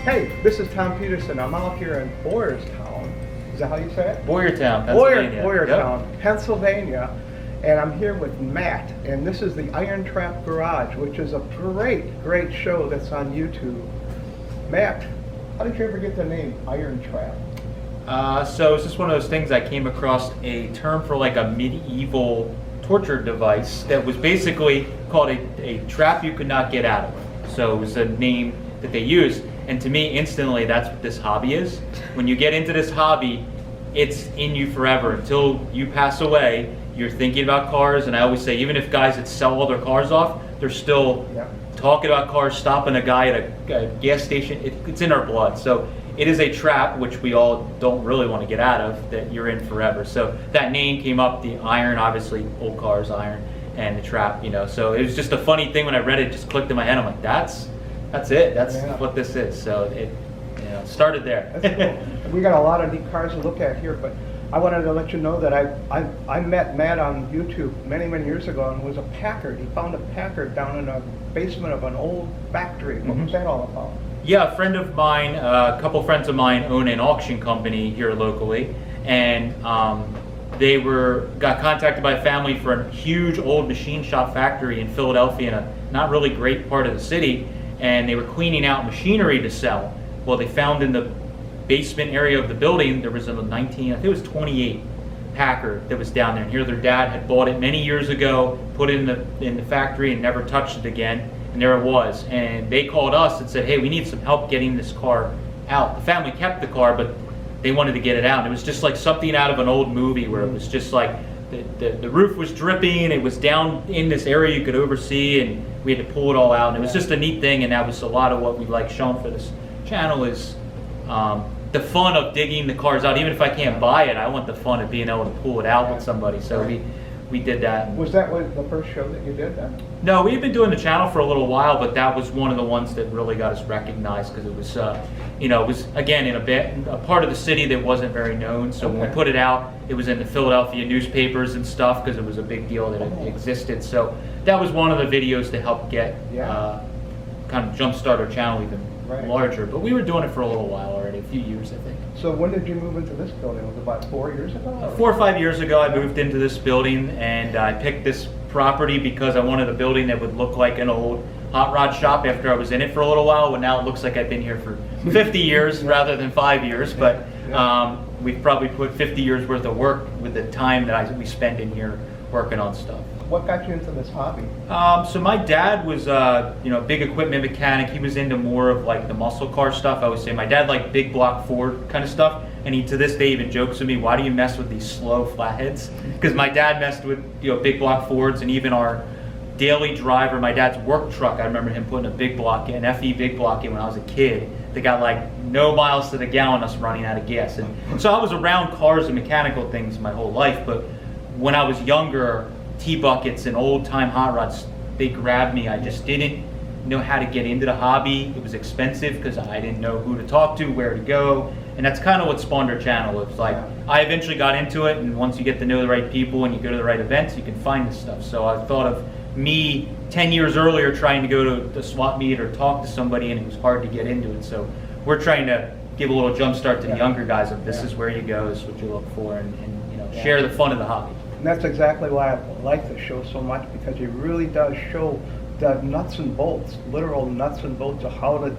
Hey, this is Tom Peterson. I'm out here in Boyertown. Is that how you say it? Boyertown, Pennsylvania. Boyertown, Yep. Pennsylvania. And I'm here with Matt. And this is the IronTrap Garage, which is a great show that's on YouTube. Matt, how did you ever get the name IronTrap? So it's just one of those things. I came across a term for like a medieval torture device that was basically called a trap you could not get out of. So it was a name that they used. And to me, instantly, that's what this hobby is. When you get into this hobby, it's in you forever. Until you pass away, you're thinking about cars. And I always say, even if guys that sell all their cars off, they're still talking about cars, stopping a guy at a gas station. It's in our blood. So it is a trap, which we all don't really want to get out of, that you're in forever. So that name came up, the iron, obviously, old cars, iron, and the trap, you know. So it was just a funny thing when I read it, just clicked in my head. I'm like, that's it. That's what this is. So it started there. That's cool. We got a lot of neat cars to look at here, but I wanted to let you know that I met Matt on YouTube many years ago, and it was a Packard. He found a Packard down in a basement of an old factory. What was that all about? Yeah, a friend of mine, a couple friends of mine own an auction company here locally, and they got contacted by a family for a huge old machine shop factory in Philadelphia in a not really great part of the city, and they were cleaning out machinery to sell. Well, they found in the basement area of the building, there was a 28 Packard that was down there, and here their dad had bought it many years ago, put it in the factory and never touched it again, and there it was. And they called us and said, hey, we need some help getting this car out. The family kept the car, but they wanted to get it out. And it was just like something out of an old movie where it was just like the roof was dripping, it was down in this area you could oversee, and we had to pull it all out. And it was just a neat thing, and that was a lot of what we like showing for this channel is the fun of digging the cars out. Even if I can't buy it, I want the fun of being able to pull it out with somebody. So we did that. Was that the first show that you did then? No, we've been doing the channel for a little while, but that was one of the ones that really got us recognized because it was, it was again in a part of the city that wasn't very known. So when we put it out, it was in the Philadelphia newspapers and stuff because it was a big deal that it existed. So that was one of the videos to help get kind of jumpstart our channel even larger. But we were doing it for a little while already, a few years, I think. So when did you move into this building? Was it about 4 years ago? 4 or 5 years ago, I moved into this building, and I picked this property because I wanted a building that would look like an old hot rod shop after I was in it for a little while. Well, now it looks like I've been here for 50 years rather than 5 years, but we've probably put 50 years worth of work with the time that we spend in here working on stuff. What got you into this hobby? So my dad was a big equipment mechanic. He was into more of like the muscle car stuff. I would say my dad liked big block Ford kind of stuff, and he to this day even jokes with me, why do you mess with these slow flatheads? Because my dad messed with big block Fords, and even our daily driver, my dad's work truck, I remember him putting an FE big block in when I was a kid. They got like no miles to the gallon, us running out of gas. And so I was around cars and mechanical things my whole life, but when I was younger, T-buckets and old-time hot rods, they grabbed me. I just didn't know how to get into the hobby. It was expensive because I didn't know who to talk to, where to go, and that's kind of what spawned our channel. It was like, I eventually got into it, and once you get to know the right people and you go to the right events, you can find this stuff. So I thought of me 10 years earlier trying to go to the swap meet or talk to somebody, and it was hard to get into it. So we're trying to give a little jump start to the younger guys of this is where you go, this is what you look for, and share the fun of the hobby. And that's exactly why I like the show so much, because it really does show the nuts and bolts, literal nuts and bolts of how to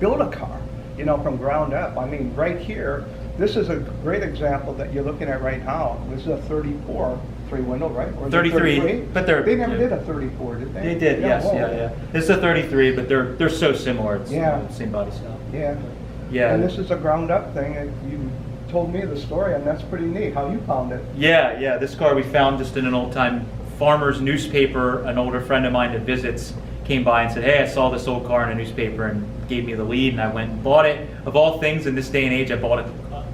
build a car, from ground up. I mean, right here, this is a great example that you're looking at right now. This is a 34 three-window, right? Or 33, but they never did a 34, did they? They did, yes, yeah. This is a 33, but they're so similar. It's the same body style. Yeah. And this is a ground-up thing, and you told me the story, and that's pretty neat how you found it. Yeah, this car we found just in an old-time farmer's newspaper. An older friend of mine that visits came by and said, hey, I saw this old car in a newspaper, and gave me the lead, and I went and bought it. Of all things, in this day and age, I bought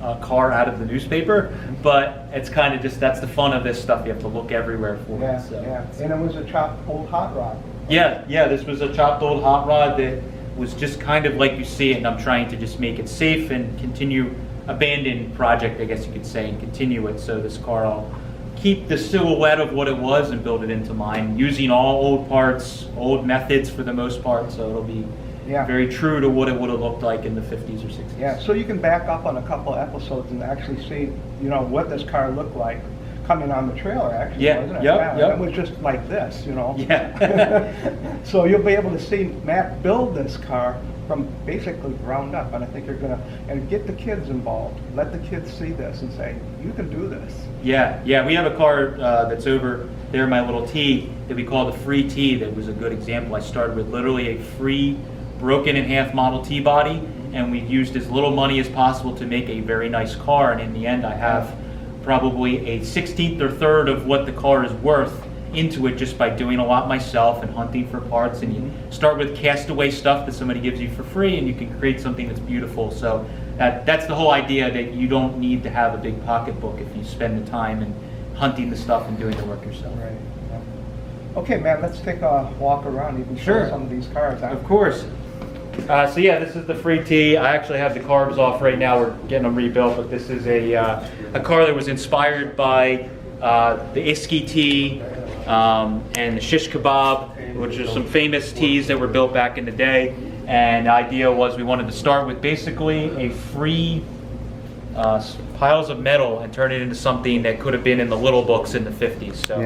a car out of the newspaper, but it's kind of just, that's the fun of this stuff. You have to look everywhere for it. So. And it was a chopped old hot rod. Yeah, this was a chopped old hot rod that was just kind of like you see it, and I'm trying to just make it safe and continue abandoned project, I guess you could say, and continue it. So this car, I'll keep the silhouette of what it was and build it into mine, using all old parts, old methods for the most part. So it'll be Yeah. very true to what it would have looked like in the 50s or 60s. Yeah, so you can back up on a couple episodes and actually see, what this car looked like coming on the trailer, actually, Yeah, wasn't it? yep, yep. It was just like this, Yeah. So you'll be able to see Matt build this car from basically ground up, and I think you're gonna, and get the kids involved. Let the kids see this and say, you can do this. Yeah, we have a car that's over there, my little T, that we call the free T. That was a good example. I started with literally a free, broken in half Model T body, and we used as little money as possible to make a very nice car, and in the end I have probably a 16th or third of what the car is worth into it just by doing a lot myself and hunting for parts. And you start with castaway stuff that somebody gives you for free, and you can create something that's beautiful. So that's the whole idea, that you don't need to have a big pocketbook if you spend the time in hunting the stuff and doing the work yourself. Right. Yeah. Okay, Matt, let's take a walk around. You can show some of these cars. Of course. So yeah, this is the free T. I actually have the carbs off right now. We're getting them rebuilt, but this is a car that was inspired by the Iski T and the Shish Kebab, which are some famous teas that were built back in the day. And the idea was we wanted to start with basically a free piles of metal and turn it into something that could have been in the little books in the 50s. So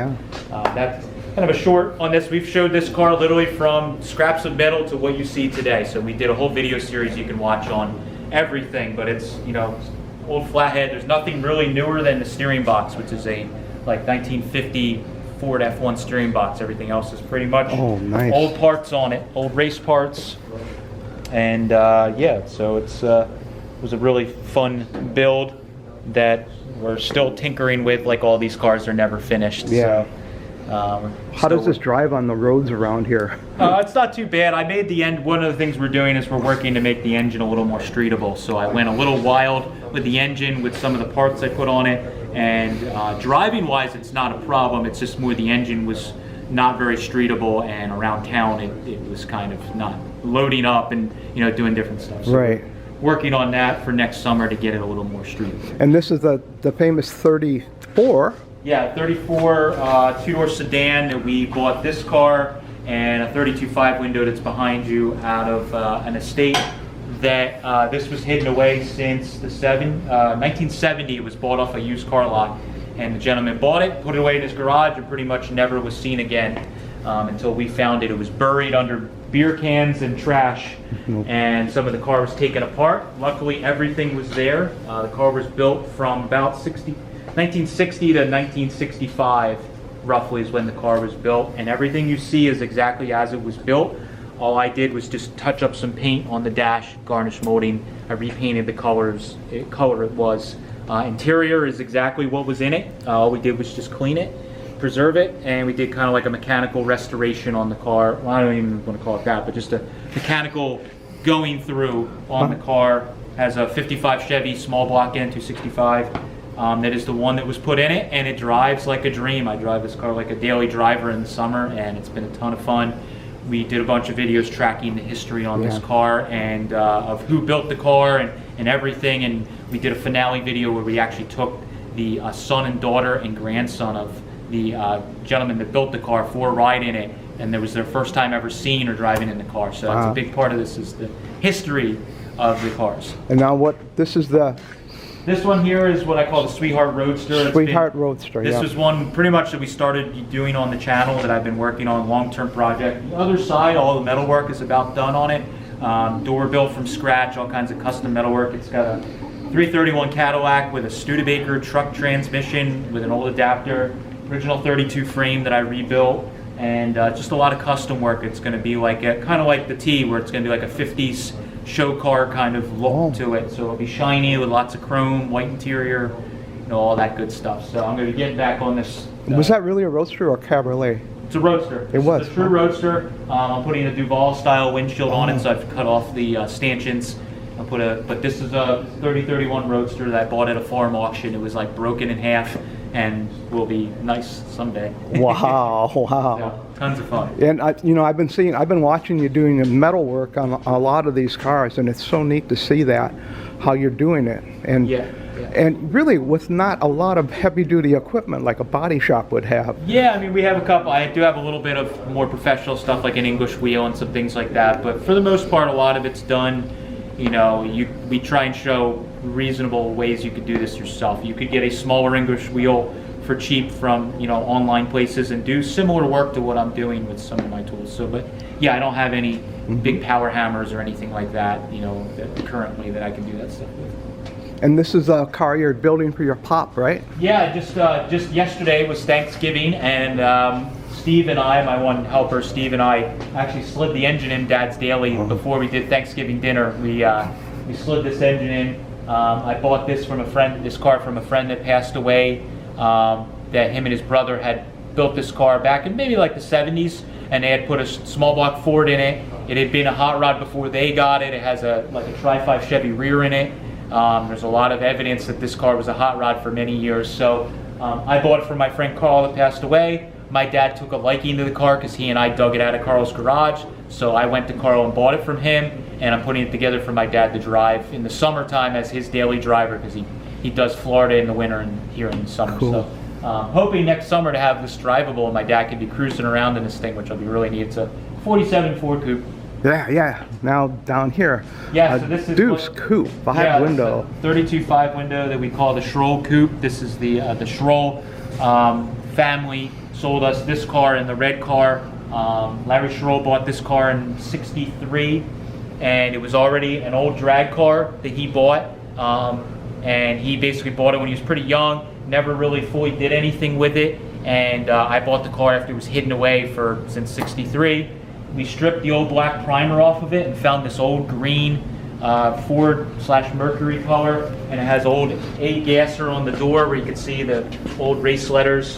that's kind of a short on this. We've showed this car literally from scraps of metal to what you see today. So we did a whole video series you can watch on everything, but it's, old flathead. There's nothing really newer than the steering box, which is a like 1950 Ford F1 steering box. Everything else is pretty much old parts on it, old race parts. And yeah, so it was a really fun build that we're still tinkering with. Like all these cars are never finished. Yeah. So, how does this drive on the roads around here? It's not too bad. I made the end. One of the things we're doing is we're working to make the engine a little more streetable. So I went a little wild with the engine with some of the parts I put on it. And driving wise, it's not a problem. It's just more the engine was not very streetable, and around town it was kind of not loading up and doing different stuff. So right. Working on that for next summer to get it a little more streetable. And this is the famous 34. Yeah, 34 two-door sedan that we bought this car, and a 32.5 window that's behind you out of an estate that this was hidden away since the 1970. It was bought off a used car lot, and the gentleman bought it, put it away in his garage, and pretty much never was seen again until we found it. It was buried under beer cans and trash, and some of the car was taken apart. Luckily, everything was there. The car was built from about 1960 to 1965, roughly, is when the car was built, and everything you see is exactly as it was built. All I did was just touch up some paint on the dash, garnish molding. I repainted the color it was. Interior is exactly what was in it. All we did was just clean it, preserve it, and we did kind of like a mechanical restoration on the car. Well, I don't even want to call it that, but just a mechanical going through on the car. Has a 55 Chevy small block end 265. That is the one that was put in it, and it drives like a dream. I drive this car like a daily driver in the summer, and it's been a ton of fun. We did a bunch of videos tracking the history on this car and of who built the car and everything, and we did a finale video where we actually took the son and daughter and grandson of the gentleman that built the car for a ride in it, and it was their first time ever seeing or driving in the car. So that's a big part of this, is the history of the cars. And now this one here is what I call the Sweetheart Roadster. Roadster, This was one pretty much that we started doing on the channel that I've been working on, long-term project. The other side, all the metal work is about done on it. Door built from scratch, all kinds of custom metalwork. It's got a 331 Cadillac with a Studebaker truck transmission with an old adapter, original 32 frame that I rebuilt, and just a lot of custom work. It's going to be like kind of like the T, where it's going to be like a 50s show car kind of look to it. So it'll be shiny with lots of chrome, white interior, all that good stuff. So I'm going to be getting back on this. Was that really a Roadster or a Cabriolet? It's a Roadster. It was. It's a true Roadster. I'm putting a Duval style windshield on it, so I've cut off the stanchions. But this is a 3031 Roadster that I bought at a farm auction. It was like broken in half, and will be nice someday. Wow! So, tons of fun. And I've been watching you doing the metal work on a lot of these cars, and it's so neat to see how you're doing it. And And really with not a lot of heavy-duty equipment like a body shop would have. Yeah, I mean, we have a couple. I do have a little bit of more professional stuff like an English wheel and some things like that. But for the most part, a lot of it's done. You know, we try and show reasonable ways you could do this yourself. You could get a smaller English wheel for cheap from, you know, online places and do similar work to what I'm doing with some of my tools. So, but yeah, I don't have any big power hammers or anything like that, you know, currently that I can do that stuff with. And this is a car you're building for your pop, right? Yeah, just yesterday was Thanksgiving, and Steve and I, my one helper, Steve and I, actually slid the engine in Dad's daily before we did Thanksgiving dinner. We slid this engine in. I bought this from a friend, this car from a friend that passed away. That him and his brother had built this car back in maybe like the 70s, and they had put a small block Ford in it. It had been a hot rod before they got it. It has like a Tri-5 Chevy rear in it. There's a lot of evidence that this car was a hot rod for many years. So I bought it from my friend Carl that passed away. My dad took a liking to the car because he and I dug it out of Carl's garage. So I went to Carl and bought it from him, and I'm putting it together for my dad to drive in the summertime as his daily driver, because he does Florida in the winter and here in the summer. Cool. So hoping next summer to have this drivable and my dad can be cruising around in this thing, which will be really neat. It's a 47 Ford Coupe. Yeah. Now down here, Yeah, so this is Deuce Coupe, 5-window. 32 5-window that we call the Schroll Coupe. This is the Schroll family sold us this car and the red car. Larry Schroll bought this car in '63, and it was already an old drag car that he bought. And he basically bought it when he was pretty young, never really fully did anything with it. And I bought the car after it was hidden away since '63. We stripped the old black primer off of it and found this old green Ford/Mercury color, and it has old A gasser on the door where you can see the old race letters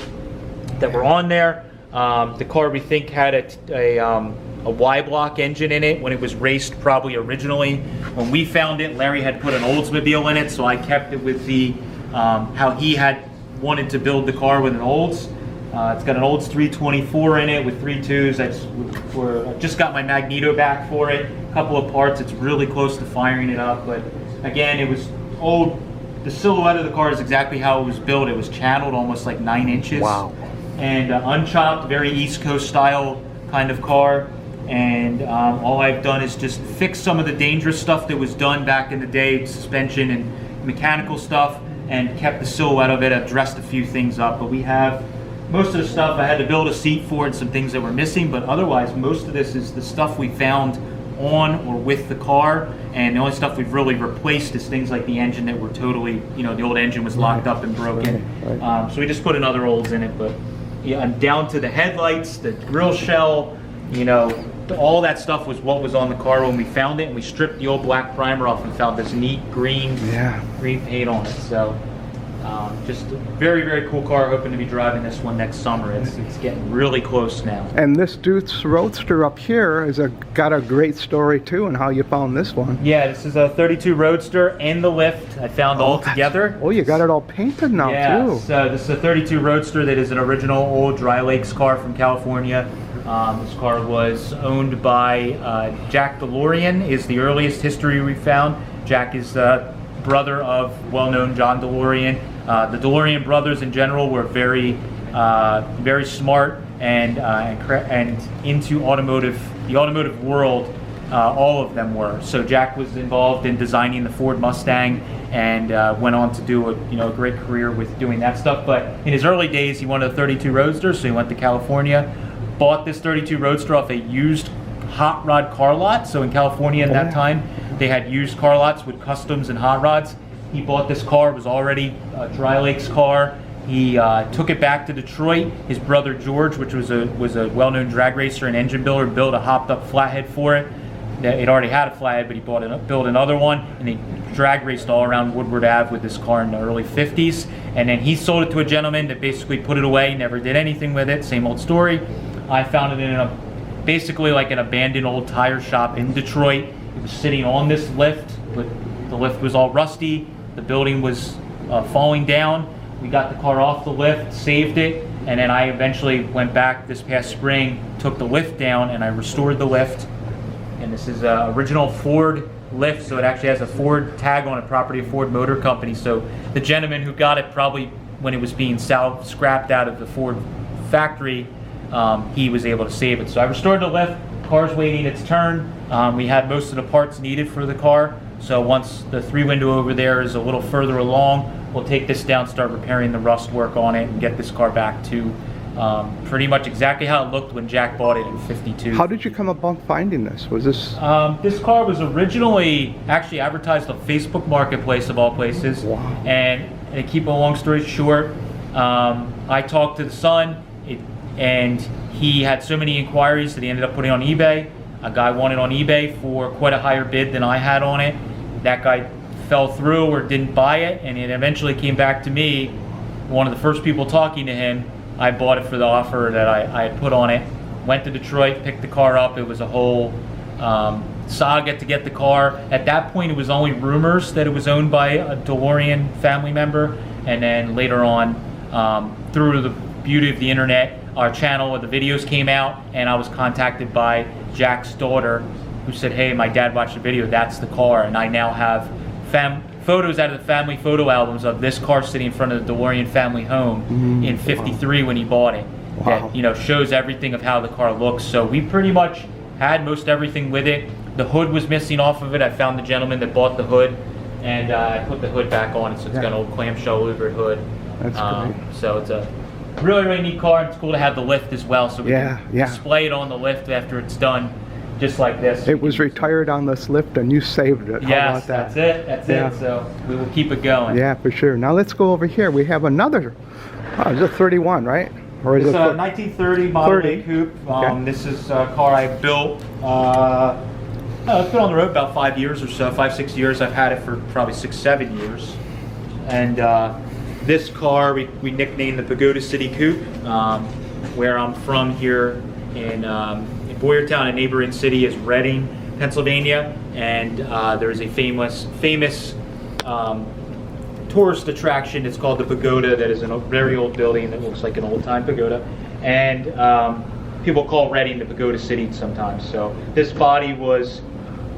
that were on there. The car, we think, had a Y-block engine in it when it was raced probably originally. When we found it, Larry had put an Oldsmobile in it, so I kept it with the how he had wanted to build the car with an Olds. It's got an Olds 324 in it with 3.2s. I just got my magneto back for it. A couple of parts. It's really close to firing it up, but again, it was old. The silhouette of the car is exactly how it was built. It was channeled almost like 9 inches. Wow. And unchopped, very East Coast style kind of car. And all I've done is just fix some of the dangerous stuff that was done back in the day, suspension and mechanical stuff, and kept the silhouette of it. I've dressed a few things up, but we have most of the stuff. I had to build a seat for and some things that were missing, but otherwise most of this is the stuff we found on or with the car, and the only stuff we've really replaced is things like the engine that were totally, you know, the old engine was locked up and broken. Right. So we just put another Olds in it, but yeah, and down to the headlights, the grill shell, you know, all that stuff was what was on the car when we found it, and we stripped the old black primer off and found this neat green paint on it. So just a very, very cool car. Hoping to be driving this one next summer. It's getting really close now. And this Deuce Roadster up here got a great story too, and how you found this one. Yeah, this is a 32 Roadster and the lift I found all together. Oh, you got it all painted now too. So this is a 32 Roadster that is an original old Dry Lakes car from California. This car was owned by Jack DeLorean, is the earliest history we found. Jack is the brother of well-known John DeLorean. The DeLorean brothers in general were very smart and into the automotive world. All of them were. So Jack was involved in designing the Ford Mustang and went on to do a great career with doing that stuff. But in his early days, he wanted a 32 Roadster, so he went to California, bought this 32 Roadster off a used hot rod car lot. So in California at that time, they had used car lots with customs and hot rods. He bought this car. It was already a Dry Lakes car. He took it back to Detroit. His brother George, which was a well-known drag racer and engine builder, built a hopped-up flathead for it. It already had a flathead, but he built another one, and he drag raced all around Woodward Ave with this car in the early 50s. And then he sold it to a gentleman that basically put it away, never did anything with it. Same old story. I found it in basically like an abandoned old tire shop in Detroit. It was sitting on this lift, but the lift was all rusty. The building was falling down. We got the car off the lift, saved it, and then I eventually went back this past spring, took the lift down, and I restored the lift. And this is an original Ford lift, so it actually has a Ford tag on it, property of Ford Motor Company. So the gentleman who got it probably when it was being scrapped out of the Ford factory, he was able to save it. So I restored the lift, car's waiting its turn. We had most of the parts needed for the car. So once the 3-window over there is a little further along, we'll take this down, start repairing the rust work on it, and get this car back to pretty much exactly how it looked when Jack bought it in '52. How did you come about finding this? Was this? This car was originally actually advertised on Facebook Marketplace of all places. Wow. And to keep a long story short, I talked to the son, and he had so many inquiries that he ended up putting on eBay. A guy wanted on eBay for quite a higher bid than I had on it. That guy fell through or didn't buy it, and it eventually came back to me. One of the first people talking to him, I bought it for the offer that I had put on it. Went to Detroit, picked the car up. It was a whole saga to get the car. At that point, it was only rumors that it was owned by a DeLorean family member, and then later on, through the beauty of the internet, our channel where the videos came out, and I was contacted by Jack's daughter, who said, "Hey, my dad watched the video. That's the car." And I now have photos out of the family photo albums of this car sitting in front of the DeLorean family home in '53 when he bought it. Wow. That shows everything of how the car looks. So we pretty much had most everything with it. The hood was missing off of it. I found the gentleman that bought the hood, and I put the hood back on it. So it's got an old clamshell louvered hood. That's great. So it's a really neat car. And it's cool to have the lift as well, so we can display it on the lift after it's done, just like this. It was retired on this lift, and you saved it. How Yes, about that? that's it. That's it. So we will keep it going. Yeah, for sure. Now let's go over here. We have another. It's a 31, right? Or is It's it a 1930 Model 30? A coupe. Okay. This is a car I built. It's been on the road about 5 years or so, 5-6 years. I've had it for probably 6-7 years. And this car we nicknamed the Pagoda City Coupe, where I'm from here in Boyertown. A neighboring city is Reading, Pennsylvania, and there is a famous tourist attraction. It's called the Pagoda, that is in a very old building that looks like an old-time pagoda, and people call Reading the Pagoda City sometimes. So this body was,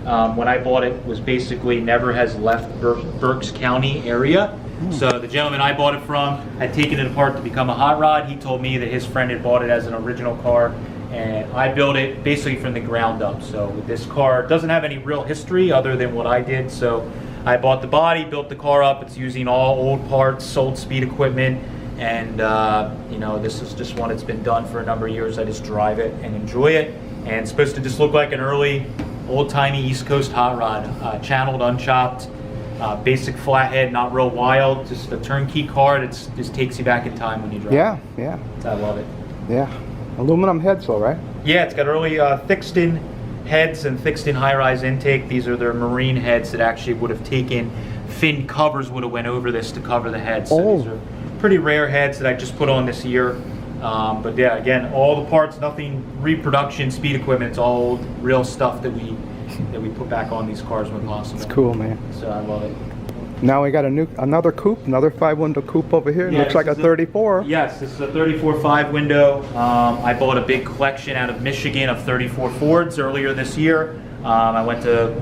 when I bought it, was basically never has left Berks County area. So the gentleman I bought it from had taken it apart to become a hot rod. He told me that his friend had bought it as an original car, and I built it basically from the ground up. So this car doesn't have any real history other than what I did. So I bought the body, built the car up. It's using all old parts, old speed equipment, and this is just one that's been done for a number of years. I just drive it and enjoy it, and it's supposed to just look like an early, old-timey East Coast hot rod, channeled, unchopped, basic flathead, not real wild, just a turnkey car that just takes you back in time when you drive. Yeah. I love it. Yeah. Aluminum heads, though, right? Yeah, it's got early thick-skin heads and thick-skin high-rise intake. These are their marine heads that actually would have taken fin covers, would have went over this to cover the heads. So these are pretty rare heads that I just put on this year. But yeah, again, all the parts, nothing reproduction, speed equipment. It's all old, real stuff that we put back on these cars when possible. It's cool, man. So I love it. Now we got another coupe, another 5-window coupe over here. Yeah, Looks like a 34. Yes, this is a 34 5-window. I bought a big collection out of Michigan of 34 Fords earlier this year. I went to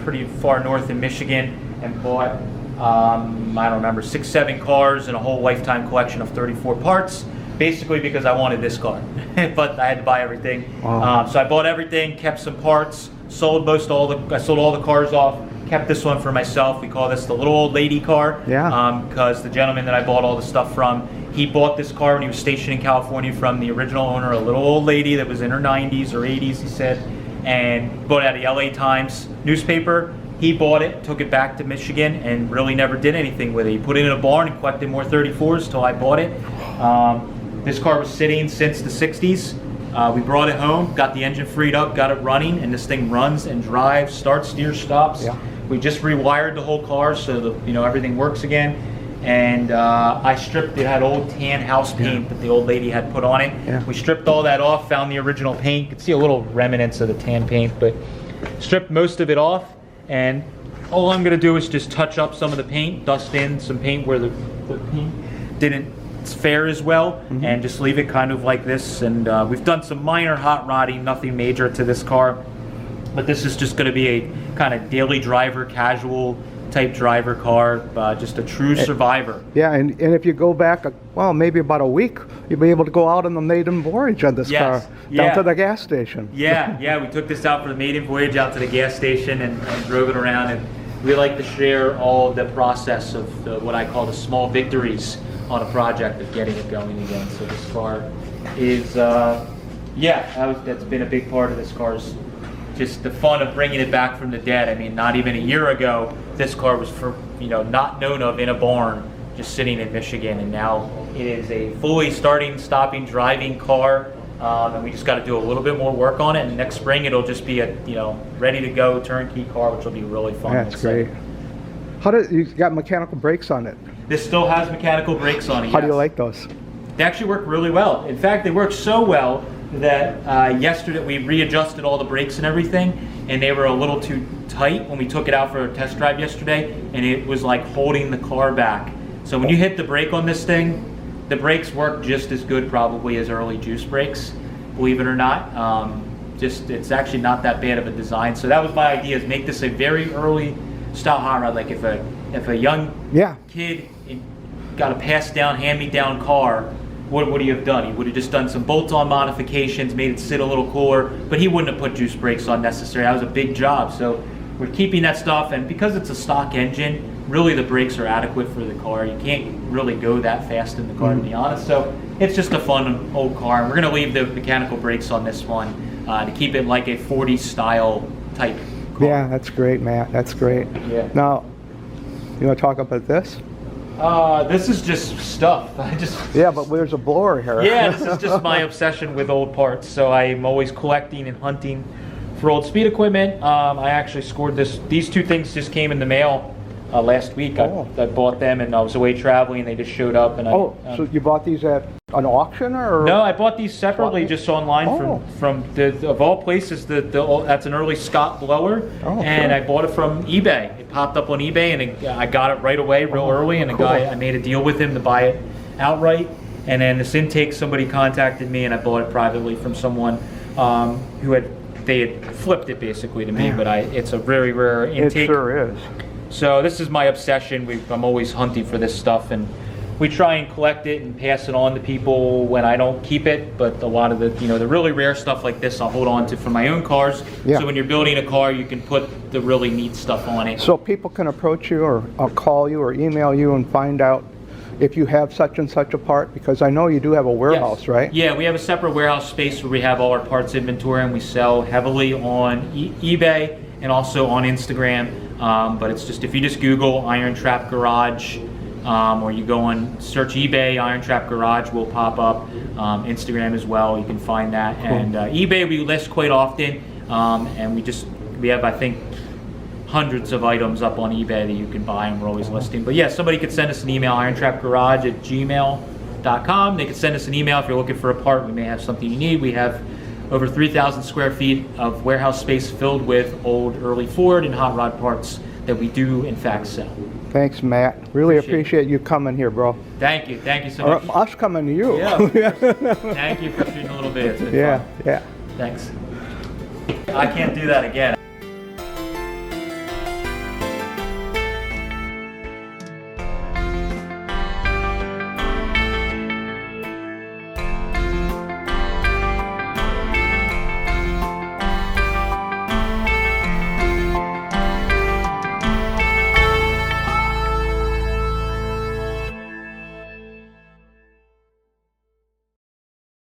pretty far north in Michigan and bought, I don't remember, 6-7 cars and a whole lifetime collection of 34 parts, basically because I wanted this car, but I had to buy everything. Wow. So I bought everything, kept some parts, sold I sold all the cars off, kept this one for myself. We call this the little old lady car. Yeah. Because the gentleman that I bought all the stuff from, he bought this car when he was stationed in California from the original owner, a little old lady that was in her 90s or 80s, he said, and bought it out of the LA Times newspaper. He bought it, took it back to Michigan, and really never did anything with it. He put it in a barn and collected more 34s till I bought it. This car was sitting since the 60s. We brought it home, got the engine freed up, got it running, and this thing runs and drives, starts, steers, stops. Yeah. We just rewired the whole car so that everything works again. And I stripped it. Had old tan house paint that the old lady had put on it. Yeah. We stripped all that off, found the original paint. You can see a little remnants of the tan paint, but stripped most of it off. And all I'm gonna do is just touch up some of the paint, dust in some paint where the paint didn't fare as well, and just leave it kind of like this. And we've done some minor hot rodding, nothing major to this car. But this is just going to be a kind of daily driver, casual type driver car, just a true survivor. Yeah, and if you go back, well, maybe about a week, you'll be able to go out on the maiden voyage on this car, down to the gas station. Yeah, we took this out for the maiden voyage out to the gas station and drove it around, and we like to share all the process of what I call the small victories on a project of getting it going again. So this car is, that's been a big part of this car's just the fun of bringing it back from the dead. I mean, not even a year ago, this car was not known of in a barn, just sitting in Michigan, and now it is a fully starting, stopping, driving car, and we just got to do a little bit more work on it. And next spring, it'll just be a ready to go turnkey car, which will be really fun. That's great. You got mechanical brakes on it? This still has mechanical brakes on it. How do you like those? They actually work really well. In fact, they work so well that yesterday we readjusted all the brakes and everything, and they were a little too tight when we took it out for a test drive yesterday, and it was like holding the car back. So when you hit the brake on this thing, the brakes work just as good probably as early juice brakes, believe it or not. It's actually not that bad of a design. So that was my idea, is make this a very early style hot rod. Like if a young kid got a passed down, hand-me-down car, what would he have done? He would have just done some bolt-on modifications, made it sit a little cooler, but he wouldn't have put juice brakes on necessarily. That was a big job. So we're keeping that stuff, and because it's a stock engine, really the brakes are adequate for the car. You can't really go that fast in the car, to be honest. So it's just a fun old car, and we're going to leave the mechanical brakes on this one to keep it like a 40 style type car. Yeah, that's great, Matt. That's great. Yeah. Now, you want to talk about this? This is just stuff. Yeah, but there's a blower here. Yeah, this is just my obsession with old parts. So I'm always collecting and hunting for old speed equipment. I actually scored this. These two things just came in the mail last week. I bought them, and I was away traveling, and they just showed up. And so you bought these at an auction, or? No, I bought these separately, just online from of all places. That's an early Scott blower, and I bought it from eBay. It popped up on eBay, and I got it right away, real early. And I made a deal with him to buy it outright. And then this intake, somebody contacted me, and I bought it privately from someone they had flipped it basically to me. But it's a very rare intake. It sure is. So this is my obsession. I'm always hunting for this stuff, and we try and collect it and pass it on to people when I don't keep it. But a lot of the really rare stuff like this I'll hold on to for my own cars. Yeah. So when you're building a car, you can put the really neat stuff on it. So people can approach you or call you or email you and find out if you have such and such a part, because I know you do have a warehouse, right? Yeah, we have a separate warehouse space where we have all our parts inventory, and we sell heavily on eBay and also on Instagram. But it's just, if you just Google IronTrap Garage, or you go on search eBay, IronTrap Garage will pop up. Instagram as well, you can find that. Cool. And eBay we list quite often, and we have, I think, hundreds of items up on eBay that you can buy, and we're always listing. But yeah, somebody could send us an email, irontrapgarage@gmail.com. They could send us an email if you're looking for a part. We may have something you need. We have over 3,000 square feet of warehouse space filled with old early Ford and hot rod parts that we do in fact sell. Thanks, Matt. Really appreciate you coming here, bro. Thank you so much. Or us coming to you. Yeah, of course. Thank you for shooting a little bit. It's been fun. Yeah. Thanks. I can't do that again.